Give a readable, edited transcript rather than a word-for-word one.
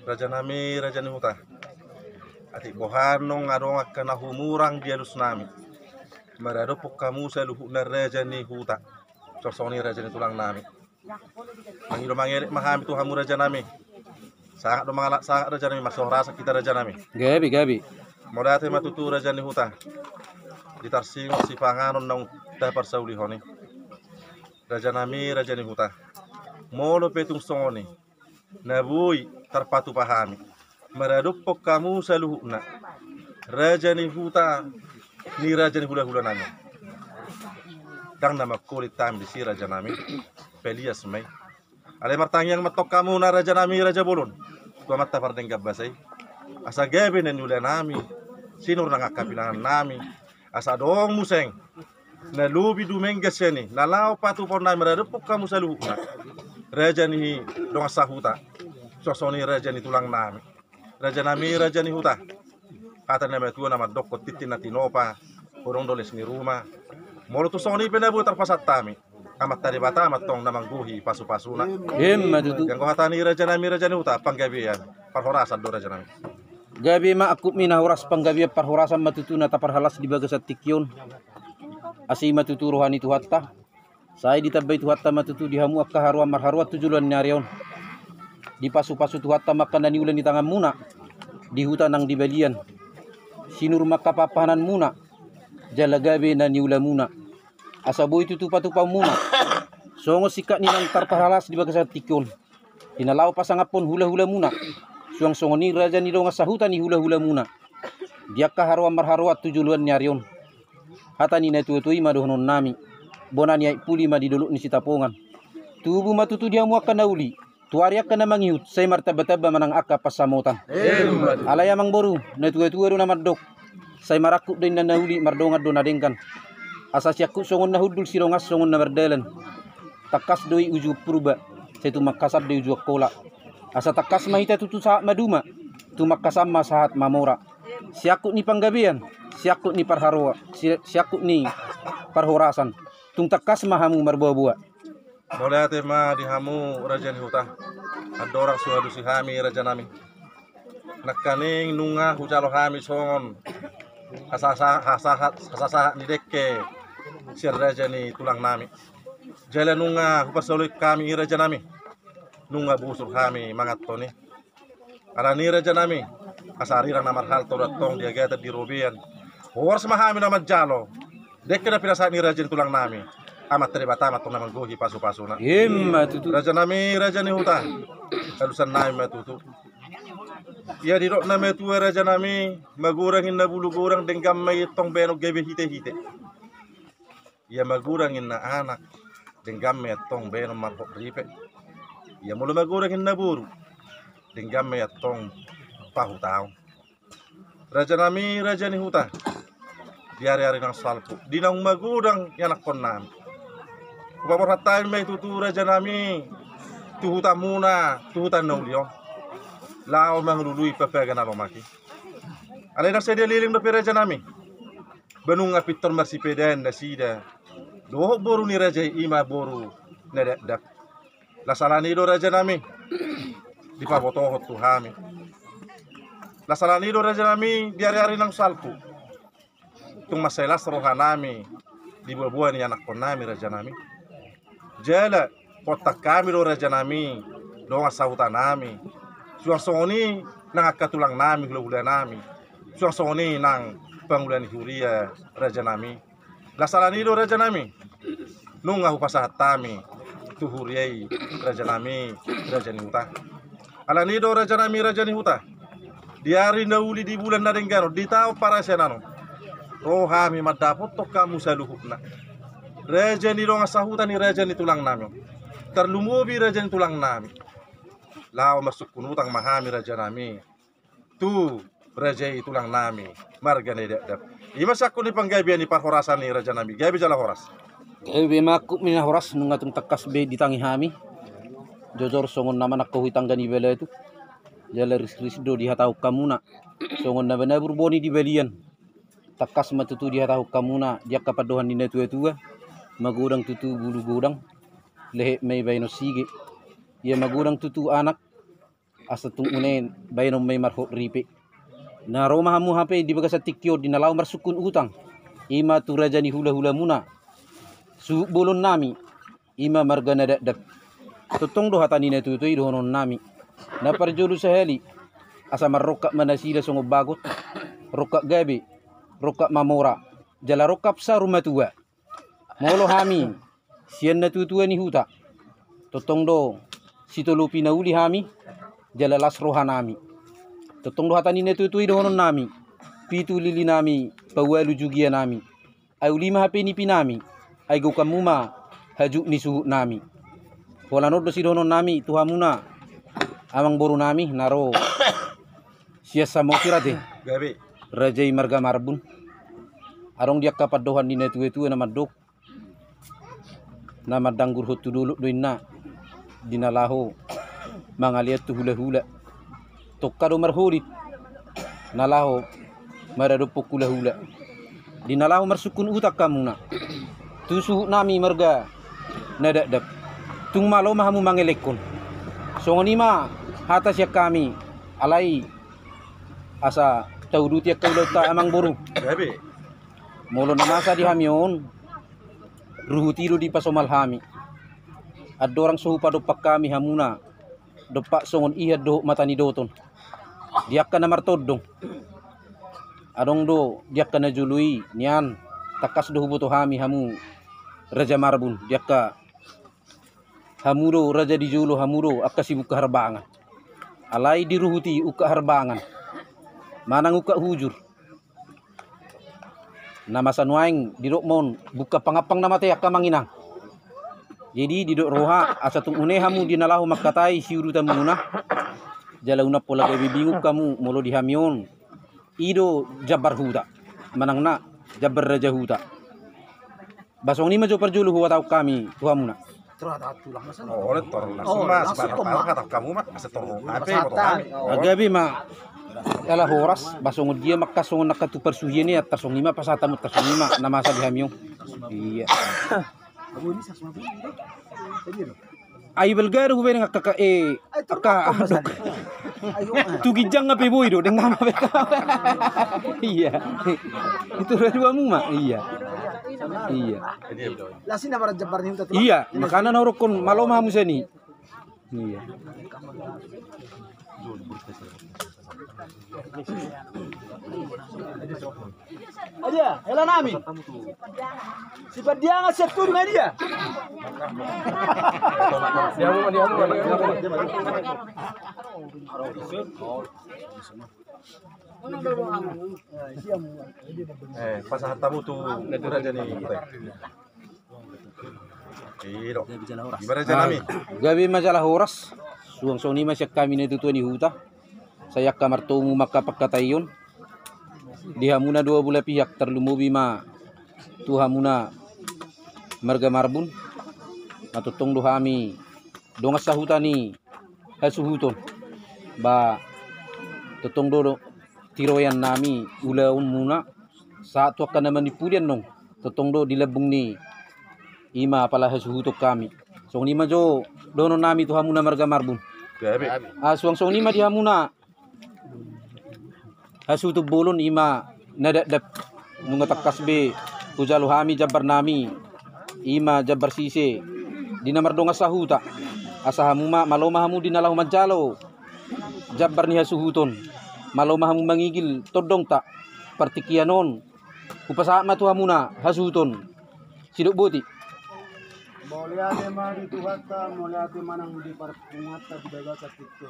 raja nami raja ni huta ati bohanong adong akana humurang dialus nami marado kamu luhu na raja ni huta sosoni raja ni tulang nami mangilo mangelik mahami tu hamu raja nami sangat do mangalak sangat raja nami masuk rasa kita raja nami gabi modate matutu raja ni huta ditarsingo si panganon nang dapar sauli honi raja nami raja ni huta molo petung songoni nabui terpatu pahami meradupok kamu saluhuna raja ni huta ni raja ni hula-hula nami dang nama kulit tam di si raja nami pelias mai ale martangyang matok kamu na raja nami raja bolon tua mata pardeng gabasai asa gabe na nula nami sinur nang kapilangan nami asa dong museng na lubi dumengga seni na lao patu pon nami meradupok kamu saluhuna raja ni dong sahuta sosoni raja ni tulang nami raja nami raja ni huta kata nama tua nama dokot titin nati nopa orang doles ni rumah molo tu soni penabu terpasat tami amat tadi bata amat tong namang guhi pasu-pasuna yang kau hatani raja nami raja ni huta panggabian parhorasan do raja nami gabi ma aku mina horas panggabian parhorasan matutuna taparhalas di bagasat tikyon asi matutu rohani tu hatta saya ditabai tu hatta matutu dihamu akka harwa marharwa tujulan nyarion di pasu-pasu tu hatta makan dan ulan di tangan muna di hutan nang di balian sinur maka papahanan muna jalagabe na niula muna asabo itu tupa-tupa muna songo sikat ni nang tarpahalas di bagasat tikyon dinalau pasangapon hula-hula muna suang songo ni raja ni donga sahutan ni hula-hula muna diakka harwa marharwa tujulan nyarion hata ni na tuetui madohonon nami bonani ai puli ma di dulu ni sitapongan tubuh matutu dia muakan nauli tuari akan namangiut saya martaba-taba manang akka pasamotan alaya mang boru na tuwa-tuwa ro namadok saya marakuk din na nauli mardongat do nadengkan asa siakku songon na hudul sirongas songon na berdalan takas doi uju purba saya tu makasab doi uju kola asa takas mahita tutu saat maduma tu makasama saat mamora siakku ni panggabian siakku ni parharwa siakku ni parhorasan tung takas mahamu marbuah-buah mulai tema dihamu raja ni huta ada orang suadu si hami raja nami nakaning nunga hujalo hami songon hasasahat ni dekke si raja ni tulang nami jala nunga hupasolik kami raja nami nunga busur kami mangat toni ala ni raja nami asarirang namar hal toratong dia gata di robian hors mahami namat jalo dekke na pirasa ni raja ni tulang nami amat teribata amat namang gohi pasu-pasuna tutu raja nami raja ni huta kalusan nami matutu ya di rok nami tua raja nami magurangin na bulu gurang denggam may tong benog gebe hite-hite ya magurangin na anak denggam may tong benog marhok ripe ya mula magurangin na buru denggam may tong pahutaw raja nami raja ni huta di hari-hari nang salpo di nang magurang yanak kon nami Kupapor hatain may tutu raja nami tuhutan muna tuhutan nauliyo lao manglului papagan alomaki alay na saya liling do raja nami benung apitor marsipeden na sida dohok boru ni raja ima boru na dak lasalani do raja nami di pabotohot tuhami lasalani do raja nami di hari-hari nang salpu tung maselas rohanami di buah-buah ni anak konami raja nami jala kotak kami do raja nami do sahutan nami suang songoni nang akatulang nami hula-hula nami suang songoni nang pangulan huria raja nami lasalani do raja nami nunga hupasahat tami tuhuriai raja nami raja ni huta alani do raja nami raja ni huta diari nauli di bulan nadenggano di tao para senano rohami madapot to kamu saluhukna raja ni dong sahutan ni raja ni tulang nami terlumubi raja ni tulang nami lao masuk kunutang mahami raja nami tu raja ni tulang nami marga ni dap ima sakku ni panggabian ni parhorasan ni raja nami gabi jala horas gabi makuk mina horas nungatung takas be ditangi hami jojor songon nama nak kuhitang gani bela itu jala ris do di hatau kamuna songon nama nabur boni di balian takas matutu di hatau kamuna dia kapadohan ni tua-tua magurang tutu bulu gurang lehe may bayno sige ya magurang tutu anak asa tung unen bayanom may marho ripe na roma hamu hape di baga sa tikyo dinalaw marsukun utang ima tu raja ni hula-hula muna su bolon nami ima marga na dadap tutong do hatani na tutoy dohonon nami na parjolo sa heli asa marroka manasila songo bagot roka gabi roka mamora jala rokap sa rumah tua molo hami sian na tutua ni huta tutong do situlupi na uli hami jala las rohanami tutong do hatani na tutui dohonon nami pitu lili nami pawalu jugia nami ay ulima hape ni pinami ay gukamuma haju ni suhu nami wala no do si dohonon nami tuhamuna amang boru nami naro siasa mo kirate Gabi. rajai marga marbun arong dia kapadohan ni netu na madok na madanggur hotu dulu doina dinalaho mangaliat tu hula-hula tokkado marhulit nalaho maradupok hula-hula dinalaho marsukun utak kamuna tusu nami marga nadadap tung malo mahamu mangelekon songonima hata siya kami alai asa tauduti kaulo ta amang boru Gabi. molo namasa di hamion ruhutiru di pasomal hami adorang suhu padopak kami hamuna dopak songon iya do matani doton diak kana martodong adong do diak kana jului nian takas do huboto hami hamu raja marbun diak ka hamuro raja di julu hamuro akasibuk harbangan alai diruhuti uka harbangan manang uka hujur nama sanuaing didok mon buka pangapang nama te akamanginang jadi didok roha asa tung unehamu dinalahu makatai siuru tamuna jala una pola gabi bingung kamu molo di hamion ido jabar huta manang na jabar raja huta basong ni majo parjulu huwa tau kami tuhamuna Oh, oleh torong langsung mas. Barang kata kamu mah masa torong apa? agabi ma ala horas basong dia makasong nakatu persuhian ya tasong lima pasatamu tasong lima nama sa di hamion iya ay belgar hubay nga kaka tugijang nga piboy do deng nama beka iya itu dua mu ma iya Lasin na para jabar niyo iya makana na rokon maloma mo sani iya Aja, hela nami. Sifat dia nggak setu dengan dia. Pas hatamu tuh raja nih. Iyo. Gimana aja nami? gabi masalah horas suang soni masyak kami na tutuan ni huta saya kamar tungu makapagkatayon di hamuna dua bula pihak terlumubi ma tu hamuna marga marbun matutong do hami dongas sa huta ni hasuhuton ba tutong do tiroyan nami ulaun muna saat wakka naman ni pulian nong tutong do dilabung ni ima pala hasuhutok kami song lima jo dono nami tu hamuna marga marbun Gabi. suang song lima di hamuna hasutu bolon ima nadadap nungatakas be pujalo hami jabar nami ima jabar sise dinamar donga sahuta asa hamuma maloma hamu dinalahu majalo jabar ni hasuhuton maloma hamu mangigil todong ta partikianon upasa matu hamuna hasuhuton sidok boti Boleh ada mari tu kata, boleh ada mana di perpungat di daga sakit tu.